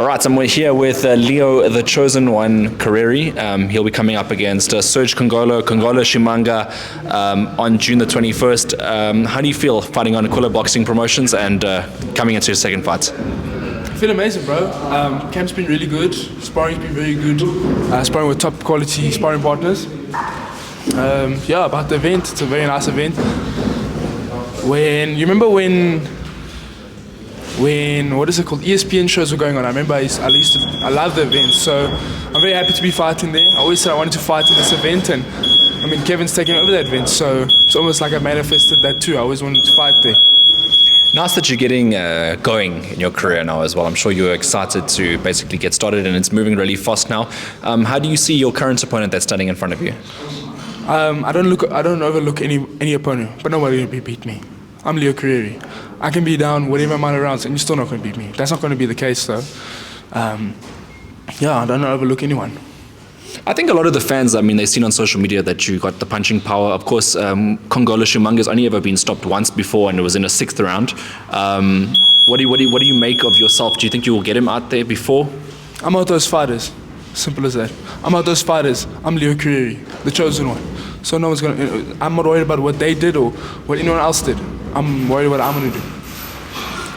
All right, so we're here with Leo, the chosen one, Careri. He'll be coming up against Serge Kongolo Shimanga on June the 21st. How do you feel fighting on Aquila Boxing Promotions and coming into your second fight? I feel amazing, bro. Camp's been really good. Sparring's been very good. Sparring with top quality sparring partners. About the event, it's a very nice event. When what is it called? ESPN shows were going on. I remember I loved the event, so I'm very happy to be fighting there. I always said I wanted to fight in this event, and I mean Kevin's taking over that event, so it's almost like I manifested that too. I always wanted to fight there. Nice that you're getting going in your career now as well. I'm sure you're excited to basically get started, and it's moving really fast now. How do you see your current opponent that's standing in front of you? I don't overlook any opponent, but nobody will beat me. I'm Leo Careri. I can be down whatever amount of rounds, and you're still not going to beat me. That's not going to be the case, though. I don't overlook anyone. I think a lot of the fans, I mean, they've seen on social media that you got the punching power. Of course, Kongolo Shimanga's only ever been stopped once before, and it was in a 6th round. What do you make of yourself? Do you think you will get him out there before? I'm out those fighters. Simple as that. I'm out those fighters. I'm Leo Careri, the chosen one. So no one's gonna. I'm not worried about what they did or what anyone else did. I'm worried what I'm gonna do.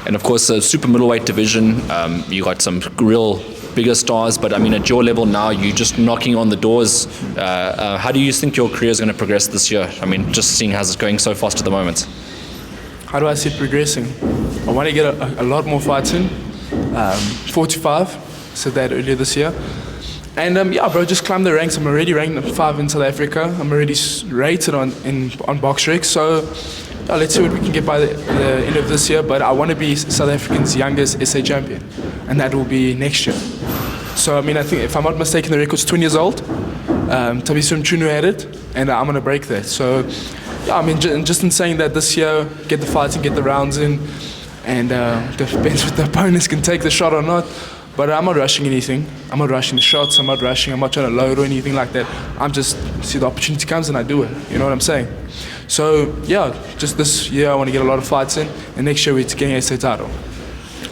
And of course, super middleweight division. You got some real bigger stars, but I mean, at your level now, you're just knocking on the doors. How do you think your career is going to progress this year? I mean, just seeing how it's going so fast at the moment. How do I see it progressing? I want to get a lot more fights in. 45, said that earlier this year. And bro, just climb the ranks. I'm already ranked number 5 in South Africa. I'm already rated on BoxRec. So let's see what we can get by the end of this year. But I want to be South Africa's youngest SA champion, and that will be next year. So I mean, I think if I'm not mistaken, the record's 20 years old. Tabiso Mchunu had it, and I'm gonna break that. So I mean, just in saying that this year, get the fights and get the rounds in, and depends if the opponents can take the shot or not. But I'm not rushing anything. I'm not rushing the shots. I'm not trying to load or anything like that. I'm just, see the opportunity comes and I do it. You know what I'm saying? So, just this year I want to get a lot of fights in, and next year we're getting a SA title.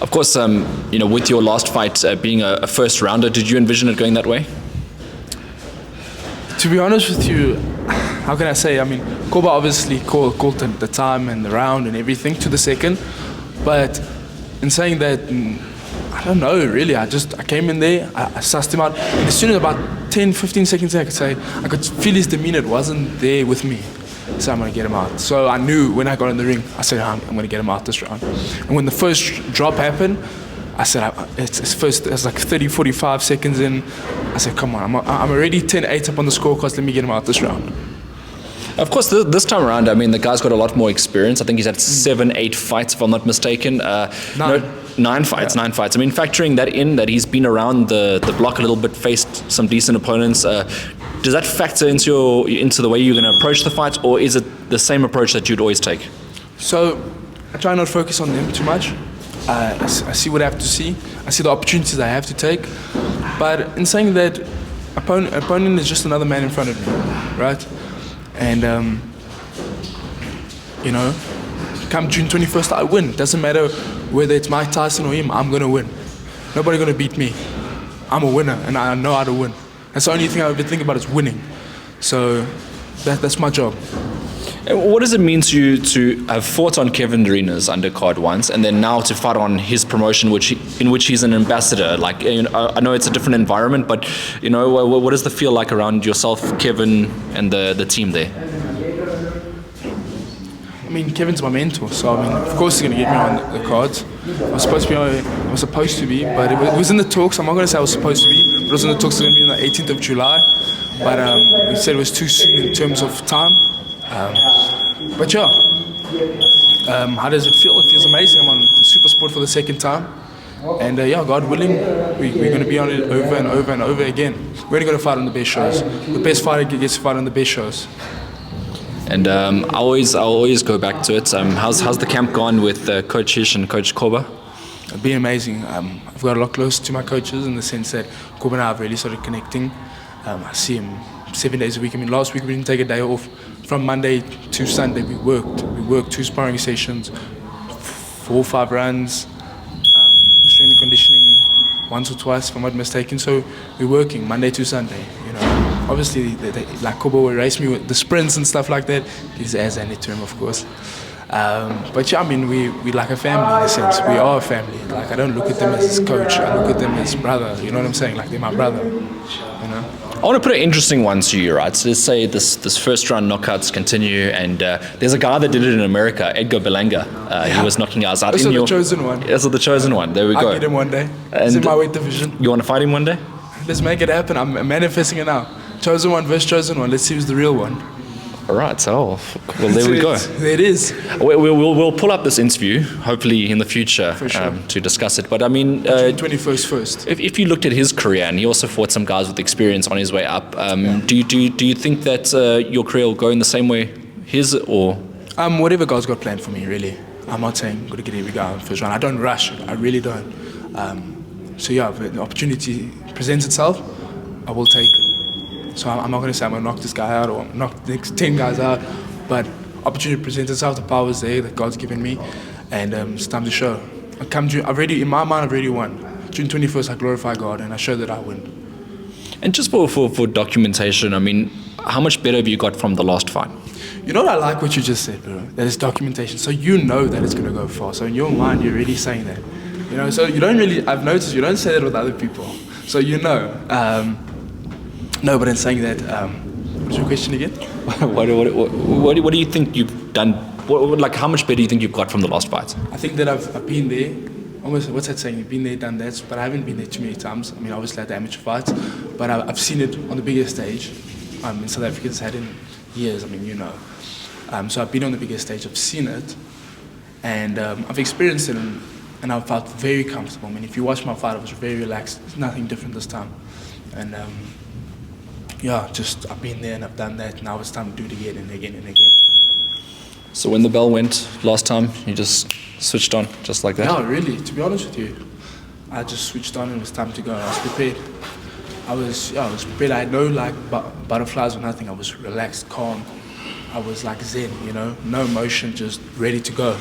Of course, with your last fight being a first rounder, did you envision it going that way? To be honest with you, how can I say? I mean, Koba obviously called the time and the round and everything to the second. But in saying that, I don't know, really. I came in there, I sussed him out. And as soon as about 10, 15 seconds, I could feel his demeanor. It wasn't there with me. So I'm going to get him out. So I knew when I got in the ring, I said, I'm going to get him out this round. And when the first drop happened, I said, it's like 30, 45 seconds in. I said, come on, I'm already 10-8 up on the scorecards. Let me get him out this round. Of course, this time around, I mean, the guy's got a lot more experience. I think he's had 7, 8 fights, if I'm not mistaken. 9 fights. I mean, factoring that in, that he's been around the block a little bit, faced some decent opponents. Does that factor into the way you're going to approach the fight, or is it the same approach that you'd always take? So I try not to focus on them too much. I see what I have to see. I see the opportunities I have to take. But in saying that, opponent is just another man in front of me, right? And, come June 21st, I win. Doesn't matter whether it's Mike Tyson or him, I'm going to win. Nobody's going to beat me. I'm a winner, and I know how to win. That's the only thing I ever think about is winning. So that's my job. And what does it mean to you to have fought on Kevin Durina's undercard once, and then now to fight on his promotion, in which he's an ambassador? Like, I know it's a different environment, but what does the feel like around yourself, Kevin, and the team there? I mean, Kevin's my mentor, so I mean, of course he's going to get me on the cards. I was supposed to be, but it was in the talks. I'm not going to say I was supposed to be, but it was in the talks. It's going to be on the 18th of July. But we said it was too soon in terms of time. But how does it feel? It feels amazing. I'm on Super Sport for the second time. And God willing, we're going to be on it over and over and over again. We're only going to fight on the best shows. The best fighter gets to fight on the best shows. And I always go back to it. How's the camp gone with Coach Hish and Coach Koba? It's been amazing. I've got a lot closer to my coaches in the sense that Koba and I have really started connecting. I see him 7 days a week. I mean, last week we didn't take a day off. From Monday to Sunday we worked. We worked 2 sparring sessions, 4 or 5 runs, strength and conditioning, once or twice, if I'm not mistaken. So we're working Monday to Sunday. You know, obviously, like Kobo will race me with the sprints and stuff like that. He's as any term, of course. But yeah, I mean, we like a family in a sense. We are a family. Like, I don't look at them as his coach. I look at them as brother. You know what I'm saying? Like, they're my brother. You know. I want to put an interesting one to you, right? So let's say this first round knockouts continue, and there's a guy that did it in America, Edgar Berlanga. He was knocking guys out. This is the chosen one. This is the chosen one. There we go. I'll get him one day. He's in my weight division. You want to fight him one day? Let's make it happen. I'm manifesting it now. Chosen one versus chosen one. Let's see who's the real one. All right, so well, there we go. There it is. We'll pull up this interview, hopefully in the future, For sure. to discuss it. But I mean, June 21st first. if you looked at his career, and he also fought some guys with experience on his way up, do you think that your career will go in the same way his, or? Whatever God's got planned for me, really. I'm not saying gotta get every guy on first round. I don't rush it. I really don't. So yeah, if the opportunity presents itself, I will take it. So I'm not going to say I'm going to knock this guy out or knock the next 10 guys out, but opportunity presents itself, the power's there that God's given me, and it's time to show. In my mind, I've already won. June 21st, I glorify God, and I show that I win. And just for documentation, I mean, how much better have you got from the last fight? You know what, I like what you just said, bro. That is documentation. So you know that it's going to go far. So in your mind, you're already saying that. You know, so you don't really, I've noticed you don't say that with other people. So you know. No, but in saying that, what's your question again? What do you think you've done? Like, how much better do you think you've got from the last fight? I think that I've been there. Almost, what's that saying? You've been there, done that. But I haven't been there too many times. I mean, obviously at the amateur fights, but I've seen it on the bigger stage. In South Africa, it's had in years. I mean, you know. So I've been on the bigger stage. I've seen it, and I've experienced it, and I felt very comfortable. I mean, if you watch my fight, I was very relaxed. It's nothing different this time, and. Yeah, just I've been there and I've done that. Now it's time to do it again and again and again. So when the bell went last time, you just switched on, just like that? Yeah, really. To be honest with you, I just switched on and it was time to go. I was prepared. I was prepared. I had no butterflies or nothing. I was relaxed, calm. I was like zen, you know, no emotion, just ready to go.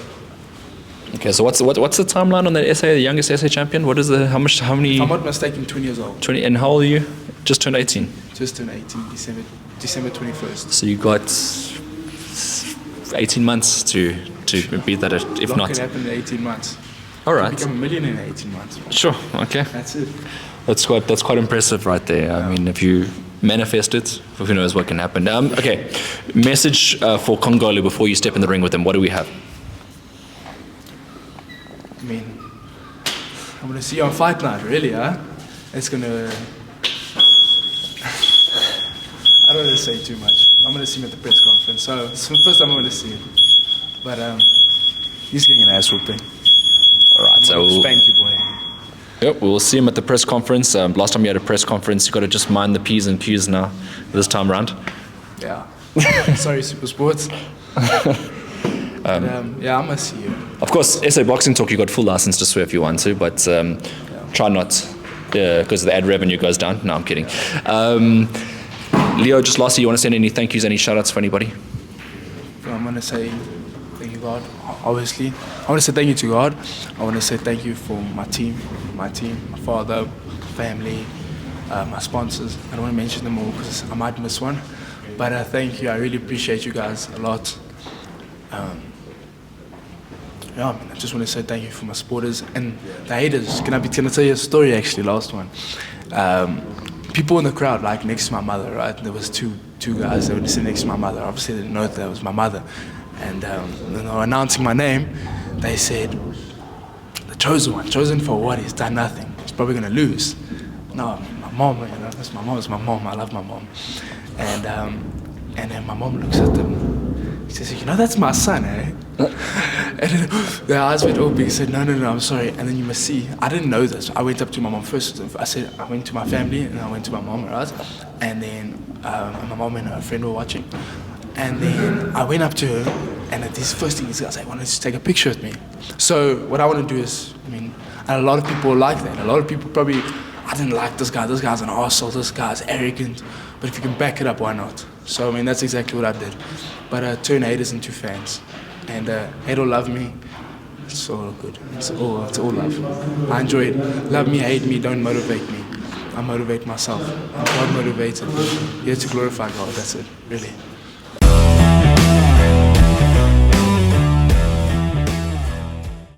Okay, so what's the timeline on that SA, the youngest SA champion? What is how many? If I'm not mistaken, 20 years old. 20, and how old are you? Just turned 18. Just turned 18, December 21st. So you got 18 months to beat that, if Lot not. can happen in 18 months. All right. Become a millionaire in 18 months. Sure. Okay. That's it. That's quite impressive right there. I mean, if you manifest it, who knows what can happen. Okay. Message for Kongolo before you step in the ring with him. What do we have? I mean, I'm gonna see you on fight night, really, huh? It's gonna. I don't want to say too much. I'm gonna see him at the press conference. So it's the first time I'm gonna see him. But he's getting an ass whooping. All right. So we'll spank you, boy. Yep, we'll see him at the press conference. Last time you had a press conference, you got to just mind the P's and Q's now. This time round. Yeah. Sorry, Super Sports. Yeah, I'm gonna see you. Of course, SA Boxing Talk, you got full license to swear if you want to, but try not, because the ad revenue goes down. No, I'm kidding. Leo, just lastly, you want to send any thank yous, any shout outs for anybody? I'm going to say thank you, God, obviously. I want to say thank you to God. I want to say thank you for my team, my father, family, my sponsors. I don't want to mention them all because I might miss one. But thank you. I really appreciate you guys a lot. Yeah, I mean, I just want to say thank you for my supporters and the haters. Can I tell you a story, actually, last one? People in the crowd, like next to my mother, right? There was two guys that were sitting next to my mother. Obviously, they didn't know that was my mother. And when they were announcing my name, they said, the chosen one. Chosen for what? He's done nothing. He's probably going to lose. No, my mom, you know, that's my mom. It's my mom. I love my mom. And then my mom looks at them. She says, you know, that's my son, eh? And then their eyes went all big. He said, no, I'm sorry. And then you must see, I didn't know this. I went up to my mom first. I went to my family and I went to my mom, right? And then my mom and her friend were watching. And then I went up to her, and this first thing these guys wanted to take a picture with me. So what I want to do is, I mean, and a lot of people like that. A lot of people probably, I didn't like this guy. This guy's an arsehole. This guy's arrogant. But if you can back it up, why not? So I mean, that's exactly what I did. But turn haters into fans. And hate or love me, It's all good. It's all love. I enjoy it. Love me, hate me, don't motivate me. I motivate myself. I'm God motivated. Here to glorify God. That's it, really.